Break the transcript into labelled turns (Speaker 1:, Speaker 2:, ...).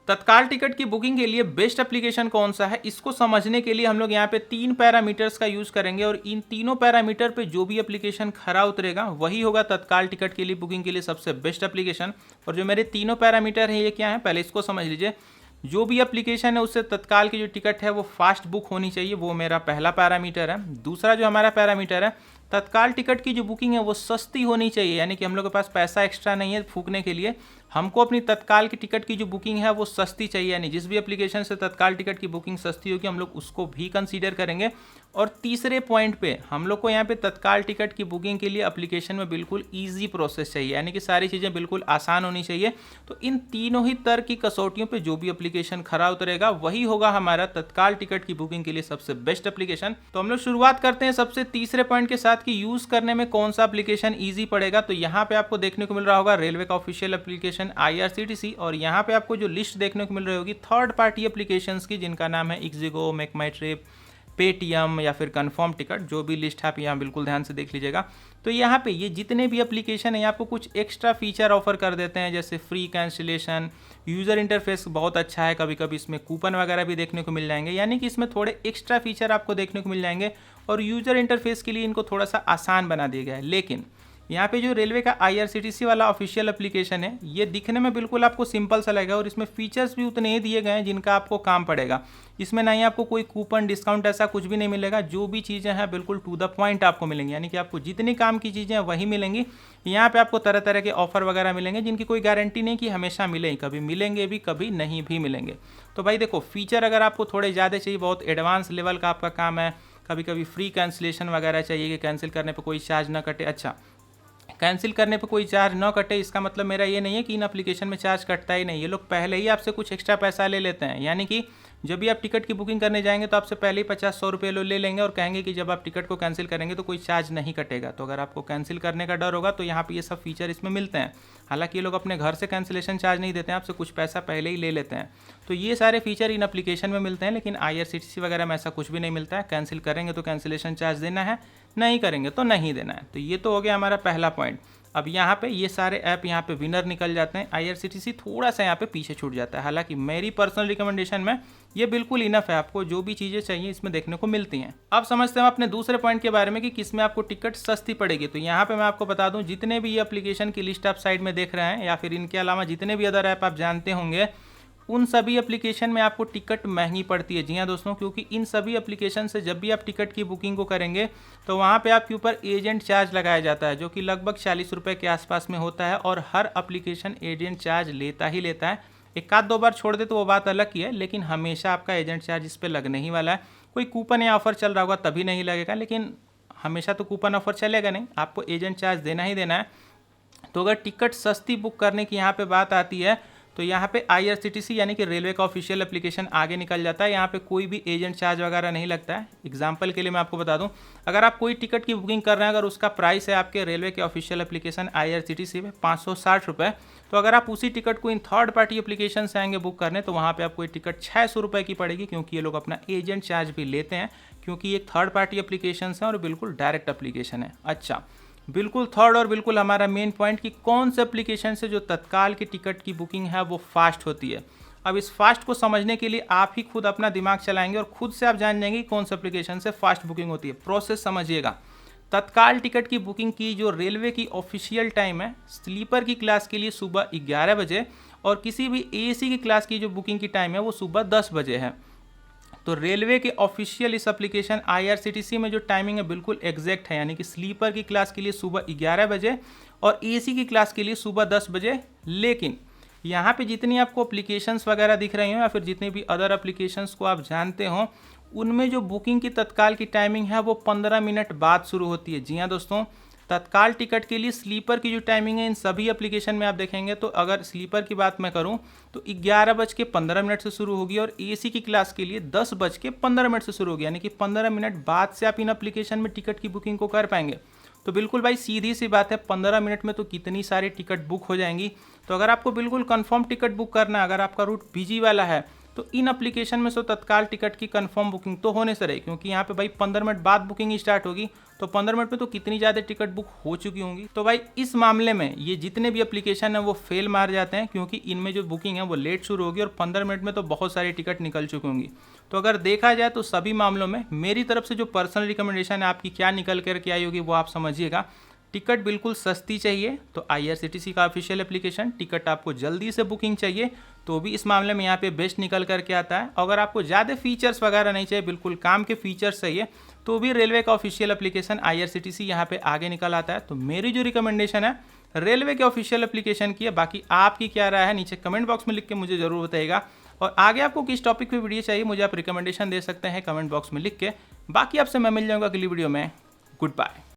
Speaker 1: तत्काल टिकट की बुकिंग के लिए बेस्ट एप्लीकेशन कौन सा है, इसको समझने के लिए हम लोग यहाँ पे 3 पैरामीटर्स का यूज करेंगे और इन तीनों पैरामीटर पे जो भी एप्लीकेशन खरा उतरेगा वही होगा तत्काल टिकट के लिए बुकिंग के लिए सबसे बेस्ट एप्लीकेशन। और जो मेरे तीनों पैरामीटर हैं ये क्या है, पहले इसको समझ लीजिए। जो भी एप्लीकेशन है उससे तत्काल की जो टिकट है वो फास्ट बुक होनी चाहिए, वो मेरा पहला पैरामीटर है। दूसरा जो हमारा पैरामीटर है, तत्काल टिकट की जो बुकिंग है वो सस्ती होनी चाहिए, यानी कि हम लोग के पास पैसा एक्स्ट्रा नहीं है फूकने के लिए, हमको अपनी तत्काल की टिकट की जो बुकिंग है वो सस्ती चाहिए, यानी जिस भी एप्लीकेशन से तत्काल टिकट की बुकिंग सस्ती होगी हम लोग उसको भी कंसीडर करेंगे। और तीसरे पॉइंट पे हम लोग को यहाँ पे तत्काल टिकट की बुकिंग के लिए एप्लीकेशन में बिल्कुल ईजी प्रोसेस चाहिए, यानी कि सारी चीज़ें बिल्कुल आसान होनी चाहिए। तो इन तीनों ही तरह की कसौटियों पे जो भी एप्लीकेशन खरा उतरेगा वही होगा हमारा तत्काल टिकट की बुकिंग के लिए सबसे बेस्ट एप्लीकेशन। तो हम लोग शुरुआत करते हैं सबसे तीसरे पॉइंट के साथ कि यूज़ करने में कौन सा एप्लीकेशन ईजी पड़ेगा। तो यहाँ पे आपको देखने को मिल रहा होगा रेलवे का ऑफिशियल एप्लीकेशन IRCTC, और यहाँ पे आपको जो लिस्ट देखने को मिल रही होगी थर्ड पार्टी एप्लीकेशंस की, जिनका नाम है इक्जिगो, मेक माई ट्रिप, पेटीएम या फिर कन्फर्म टिकट, जो भी लिस्ट है आप यहाँ बिल्कुल ध्यान से देख लीजिएगा। तो यहाँ पे ये जितने भी एप्लीकेशन है आपको कुछ एक्स्ट्रा फीचर ऑफर कर देते हैं, जैसे फ्री कैंसिलेशन, यूज़र इंटरफेस बहुत अच्छा है, कभी कभी इसमें कूपन वगैरह भी देखने को मिल जाएंगे, यानी कि इसमें थोड़े एक्स्ट्रा फीचर आपको देखने को मिल जाएंगे और यूज़र इंटरफेस के लिए इनको थोड़ा सा आसान बना दिया गया है। लेकिन यहाँ पे जो रेलवे का IRCTC वाला ऑफिशियल एप्लीकेशन है ये दिखने में बिल्कुल आपको सिंपल सा लगेगा और इसमें फीचर्स भी उतने ही दिए गए हैं जिनका आपको काम पड़ेगा। इसमें ना ही आपको कोई कूपन डिस्काउंट ऐसा कुछ भी नहीं मिलेगा, जो भी चीज़ें हैं बिल्कुल टू द पॉइंट आपको मिलेंगी, यानी कि आपको जितनी काम की चीज़ें हैं वही मिलेंगी। यहाँ पे आपको तरह तरह के ऑफर वगैरह मिलेंगे जिनकी कोई गारंटी नहीं कि हमेशा मिलेंगे, कभी मिलेंगे भी कभी नहीं भी मिलेंगे। तो भाई देखो, फीचर अगर आपको थोड़े ज़्यादा चाहिए, बहुत एडवांस लेवल का आपका काम है, कभी कभी फ्री कैंसिलेशन वगैरह चाहिए कि कैंसिल करने पर कोई चार्ज ना कटे। अच्छा, कैंसिल करने पे कोई चार्ज ना कटे, इसका मतलब मेरा ये नहीं है कि इन एप्लीकेशन में चार्ज कटता ही नहीं, ये लोग पहले ही आपसे कुछ एक्स्ट्रा पैसा ले लेते हैं, यानी कि जब भी आप टिकट की बुकिंग करने जाएंगे तो आपसे पहले ही 50-100 रुपये ले लेंगे और कहेंगे कि जब आप टिकट को कैंसिल करेंगे तो कोई चार्ज नहीं कटेगा। तो अगर आपको कैंसिल करने का डर होगा तो यहाँ पे ये सब फीचर इसमें मिलते हैं। हालांकि ये लोग अपने घर से कैंसिलेशन चार्ज नहीं देते हैं, आपसे कुछ पैसा पहले ही ले लेते हैं। तो ये सारे फीचर इन एप्लीकेशन में मिलते हैं, लेकिन IRCTC वगैरह में ऐसा कुछ भी नहीं मिलता है। कैंसिल करेंगे तो कैंसिलेशन चार्ज देना है, नहीं करेंगे तो नहीं देना है। तो ये तो हो गया हमारा पहला पॉइंट। अब यहाँ पे ये सारे ऐप यहाँ पे विनर निकल जाते हैं, IRCTC थोड़ा सा यहाँ पे पीछे छूट जाता है। हालांकि मेरी पर्सनल रिकमेंडेशन में ये बिल्कुल इनफ है, आपको जो भी चीज़ें चाहिए इसमें देखने को मिलती हैं। अब समझते हैं अपने दूसरे पॉइंट के बारे में कि किसमें आपको टिकट सस्ती पड़ेगी। तो यहाँ पे मैं आपको बता दूँ, जितने भी ये एप्लीकेशन की लिस्ट आप साइड में देख रहे हैं या फिर इनके अलावा जितने भी अदर ऐप आप जानते होंगे, उन सभी एप्लीकेशन में आपको टिकट महंगी पड़ती है। जी हाँ दोस्तों, क्योंकि इन सभी एप्लीकेशन से जब भी आप टिकट की बुकिंग को करेंगे तो वहाँ पे आपके ऊपर एजेंट चार्ज लगाया जाता है, जो कि लगभग 40 रुपये के आसपास में होता है, और हर एप्लीकेशन एजेंट चार्ज लेता ही लेता है। एक आध दो बार छोड़ दे तो वो बात अलग की है, लेकिन हमेशा आपका एजेंट चार्ज इस पर लगने ही वाला है। कोई कूपन या ऑफर चल रहा होगा तभी नहीं लगेगा, लेकिन हमेशा तो कूपन ऑफर चलेगा नहीं, आपको एजेंट चार्ज देना ही देना है। तो अगर टिकट सस्ती बुक करने की यहाँ पे बात आती है तो यहाँ पे IRCTC यानी कि रेलवे का ऑफिशियल एप्लीकेशन आगे निकल जाता है। यहाँ पे कोई भी एजेंट चार्ज वगैरह नहीं लगता है। एग्जांपल के लिए मैं आपको बता दूं, अगर आप कोई टिकट की बुकिंग कर रहे हैं, अगर उसका प्राइस है आपके रेलवे के ऑफिशियल एप्लीकेशन IRCTC में 560 रुपये, तो अगर आप उसी टिकट को इन थर्ड पार्टी एप्लीकेशन से आएंगे बुक करने तो वहाँ पर आपको टिकट 600 रुपये की पड़ेगी, क्योंकि ये लोग अपना एजेंट चार्ज भी लेते हैं, क्योंकि ये थर्ड पार्टी एप्लीकेशन है और बिल्कुल डायरेक्ट एप्लीकेशन है। अच्छा, बिल्कुल थर्ड और बिल्कुल हमारा मेन पॉइंट कि कौन से एप्लीकेशन से जो तत्काल की टिकट की बुकिंग है वो फास्ट होती है। अब इस फास्ट को समझने के लिए आप ही खुद अपना दिमाग चलाएंगे और खुद से आप जान जाएंगे कि कौन से एप्लीकेशन से फास्ट बुकिंग होती है। प्रोसेस समझिएगा। तत्काल टिकट की बुकिंग की जो रेलवे की ऑफिशियल टाइम है, स्लीपर की क्लास के लिए सुबह 11 बजे और किसी भी AC की क्लास की जो बुकिंग की टाइम है वो सुबह 10 बजे है। तो रेलवे के ऑफिशियल इस एप्लीकेशन IRCTC में जो टाइमिंग है बिल्कुल एग्जैक्ट है, यानी कि स्लीपर की क्लास के लिए सुबह 11 बजे और AC की क्लास के लिए सुबह 10 बजे। लेकिन यहाँ पे जितनी आपको एप्लीकेशंस वगैरह दिख रही हो या फिर जितनी भी अदर एप्लीकेशंस को आप जानते हो, उनमें जो बुकिंग की तत्काल की टाइमिंग है वो 15 मिनट बाद शुरू होती है। जी हाँ दोस्तों, तत्काल टिकट के लिए स्लीपर की जो टाइमिंग है इन सभी एप्लीकेशन में आप देखेंगे तो अगर स्लीपर की बात मैं करूं तो 11:15 से शुरू होगी और AC की क्लास के लिए 10:15 से शुरू होगी, यानी कि 15 मिनट बाद से आप इन एप्लीकेशन में टिकट की बुकिंग को कर पाएंगे। तो बिल्कुल भाई सीधी सी बात है, 15 मिनट में तो कितनी सारी टिकट बुक हो जाएंगी। तो अगर आपको बिल्कुल कंफर्म टिकट बुक करना है, अगर आपका रूट बिजी वाला है, तो इन एप्लीकेशन में से तत्काल टिकट की कंफर्म बुकिंग तो होने से रहे, क्योंकि यहाँ पे भाई 15 मिनट बाद बुकिंग स्टार्ट होगी तो 15 मिनट में तो कितनी ज़्यादा टिकट बुक हो चुकी होंगी। तो भाई इस मामले में ये जितने भी एप्लीकेशन है वो फेल मार जाते हैं, क्योंकि इनमें जो बुकिंग है वो लेट शुरू होगी और 15 मिनट में तो बहुत सारी टिकट निकल चुकी होंगी। तो अगर देखा जाए तो सभी मामलों में मेरी तरफ से जो पर्सनल रिकमेंडेशन है आपकी क्या निकल करके आई होगी वो आप समझिएगा। टिकट बिल्कुल सस्ती चाहिए तो IRCTC का ऑफिशियल एप्लीकेशन, टिकट आपको जल्दी से बुकिंग चाहिए तो भी इस मामले में यहाँ पे बेस्ट निकल करके आता है। अगर आपको ज़्यादा फीचर्स वगैरह नहीं चाहिए, बिल्कुल काम के फीचर्स चाहिए, तो भी रेलवे का ऑफिशियल एप्लीकेशन IRCTC यहाँ पे आगे निकल आता है। तो मेरी जो रिकमेंडेशन है रेलवे के ऑफिशियल एप्लीकेशन की है। बाकी आपकी क्या राय है नीचे कमेंट बॉक्स में लिख के मुझे ज़रूर बताइएगा, और आगे आपको किस टॉपिक पे वीडियो चाहिए मुझे आप रिकमेंडेशन दे सकते हैं कमेंट बॉक्स में लिख के। बाकी आपसे मैं मिल जाऊँगा अगली वीडियो में। Good bye.